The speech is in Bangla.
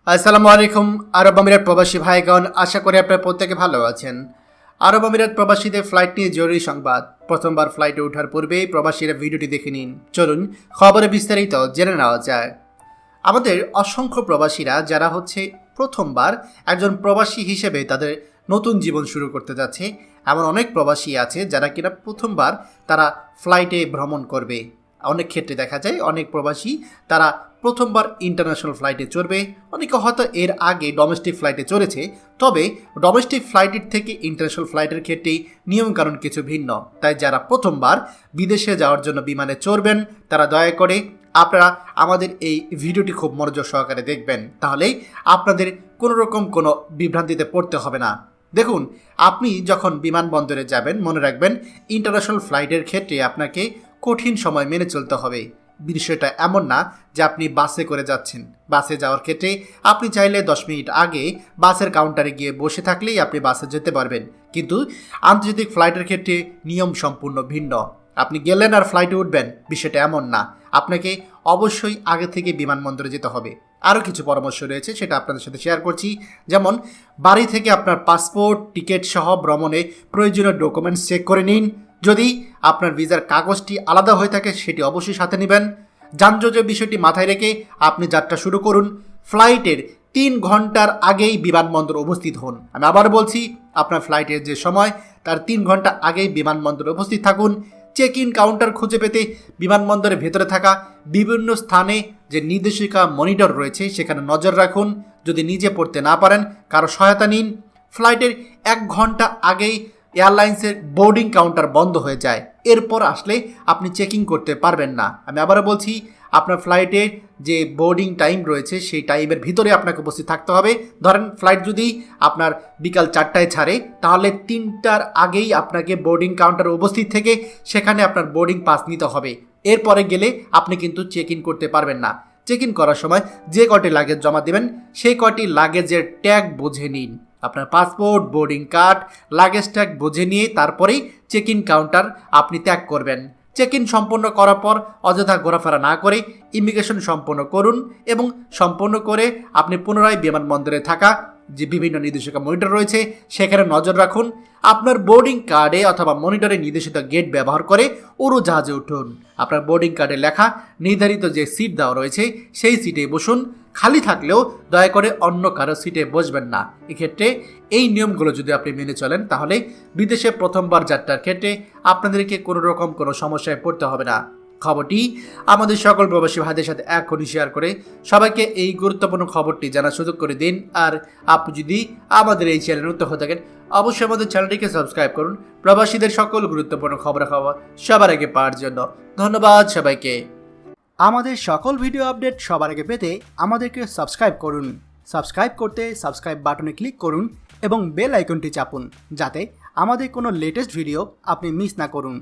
আসসালামু আলাইকুম আরব আমিরাত প্রবাসী ভাইগণ, আশা করি আপনারা প্রত্যেকে ভালো আছেন। আরব আমিরাত প্রবাসীদের ফ্লাইট নিয়ে জরুরি সংবাদ। প্রথমবার ফ্লাইটে ওঠার পূর্বেই প্রবাসীরা ভিডিওটি দেখে নিন। চলুন খবরে বিস্তারিত জেনে নেওয়া যায়। আমাদের অসংখ্য প্রবাসীরা যারা প্রথমবার একজন প্রবাসী হিসেবে তাদের নতুন জীবন শুরু করতে যাচ্ছে, এমন অনেক প্রবাসী আছে যারা কিনা প্রথমবার তারা ফ্লাইটে ভ্রমণ করবে। অনেক ক্ষেত্রে দেখা যায় অনেক প্রবাসী তারা প্রথমবার ইন্টারন্যাশনাল ফ্লাইটে চড়বে, অনেকে হয়তো এর আগে ডোমেস্টিক ফ্লাইটে চড়েছে। তবে ডোমেস্টিক ফ্লাইটের থেকে ইন্টারন্যাশনাল ফ্লাইটের ক্ষেত্রেই নিয়মকানুন কিছু ভিন্ন। তাই যারা প্রথমবার বিদেশে যাওয়ার জন্য বিমানে চড়বেন তারা দয়া করে আপনারা আমাদের এই ভিডিওটি খুব মনোযোগ সহকারে দেখবেন, তাহলেই আপনাদের কোনো রকম কোনো বিভ্রান্তিতে পড়তে হবে না। দেখুন, আপনি যখন বিমানবন্দরে যাবেন মনে রাখবেন ইন্টারন্যাশনাল ফ্লাইটের ক্ষেত্রে আপনাকে কঠিন সময় মেনে চলতে হবে। বিষয়টা এমন না যে আপনি বাসে করে যাচ্ছেন। বাসে যাওয়ার ক্ষেত্রে আপনি চাইলে 10 মিনিট আগে বাসের কাউন্টারে গিয়ে বসে থাকলেই আপনি বাসে যেতে পারবেন, কিন্তু আন্তর্জাতিক ফ্লাইটের ক্ষেত্রে নিয়ম সম্পূর্ণ ভিন্ন। আপনি গেলেন আর ফ্লাইটে উঠবেন, বিষয়টা এমন না। আপনাকে অবশ্যই আগে থেকে বিমানবন্দরে যেতে হবে। আরও কিছু পরামর্শ রয়েছে, সেটা আপনাদের সাথে শেয়ার করছি। যেমন বাড়ি থেকে আপনার পাসপোর্ট, টিকিট সহ ভ্রমণে প্রয়োজনীয় ডকুমেন্টস চেক করে নিন। যদি আপনার ভিসার কাগজটি আলাদা হয়ে থাকে সেটি অবশ্যই সাথে নেবেন। যানজটের বিষয়টি মাথায় রেখে আপনি যাত্রা শুরু করুন। ফ্লাইটের 3 ঘন্টার আগেই বিমানবন্দর উপস্থিত হন। আমি আবার বলছি, আপনার ফ্লাইটের যে সময় তার 3 ঘন্টা আগেই বিমানবন্দরে উপস্থিত থাকুন। চেক ইন কাউন্টার খুঁজে পেতে বিমানবন্দরের ভেতরে থাকা বিভিন্ন স্থানে যে নির্দেশিকা মনিটর রয়েছে সেখানে নজর রাখুন। যদি নিজে পড়তে না পারেন কারো সহায়তা নিন। ফ্লাইটের 1 ঘন্টা আগেই এয়ারলাইন্সের বোর্ডিং কাউন্টার বন্ধ হয়ে যায়, এরপর আসলে আপনি চেকিং করতে পারবেন না। আমি আবারও বলছি, আপনার ফ্লাইটের যে বোর্ডিং টাইম রয়েছে সেই টাইমের ভিতরে আপনাকে উপস্থিত থাকতে হবে। ধরেন ফ্লাইট যদি আপনার বিকাল 4টায় ছাড়ে, তাহলে 3টার আগেই আপনাকে বোর্ডিং কাউন্টারে উপস্থিত থেকে সেখানে আপনার বোর্ডিং পাস নিতে হবে। এরপরে গেলে আপনি কিন্তু চেক ইন করতে পারবেন না। চেক ইন করার সময় যে কটি লাগেজ জমা দেবেন সেই কটি লাগেজের ট্যাগ বুঝে নিন। আপনার passport, boarding card, luggage tag বুঝে নিয়ে তারপরেই চেক ইন কাউন্টার আপনি ত্যাগ করবেন। চেক ইন সম্পন্ন করার পর অযথা ঘোরাফেরা না করে ইমিগ্রেশন সম্পন্ন করুন এবং সম্পন্ন করে আপনি পুনরায় বিমানবন্দরে থাকা যে বিভিন্ন নির্দেশিকা মনিটর রয়েছে সেখানে নজর রাখুন। আপনার বোর্ডিং কার্ডে অথবা মনিটরে নির্দেশিত গেট ব্যবহার করে উড়োজাহাজে উঠুন। আপনার বোর্ডিং কার্ডে লেখা নির্ধারিত যে সিট দেওয়া রয়েছে সেই সিটে বসুন। খালি থাকলেও দয়া করে অন্য কারো সিটে বসবেন না। এক্ষেত্রে এই নিয়মগুলো যদি আপনি মেনে চলেন তাহলে বিদেশে প্রথমবার যাত্রার ক্ষেত্রে আপনাদেরকে কোনো রকম কোনো সমস্যায় পড়তে হবে না। খবরটি আমাদের সকল প্রবাসী ভাইদের সাথে এখনই শেয়ার করে সবাইকে এই গুরুত্বপূর্ণ খবরটি জানার সুযোগ করে দিন। আর আপনি যদি আমাদের এই চ্যানেলে নতুন হয়ে থাকেন অবশ্যই আমাদের চ্যানেলটিকে সাবস্ক্রাইব করুন প্রবাসীদের সকল গুরুত্বপূর্ণ খবর সবার আগে পাওয়ার জন্য। ধন্যবাদ সবাইকে। আমাদের সকল ভিডিও আপডেট সবার আগে পেতে আমাদেরকে সাবস্ক্রাইব করুন। সাবস্ক্রাইব করতে সাবস্ক্রাইব বাটনে ক্লিক করুন এবং বেল আইকনটি চাপুন, যাতে আমাদের কোনো লেটেস্ট ভিডিও আপনি মিস না করুন।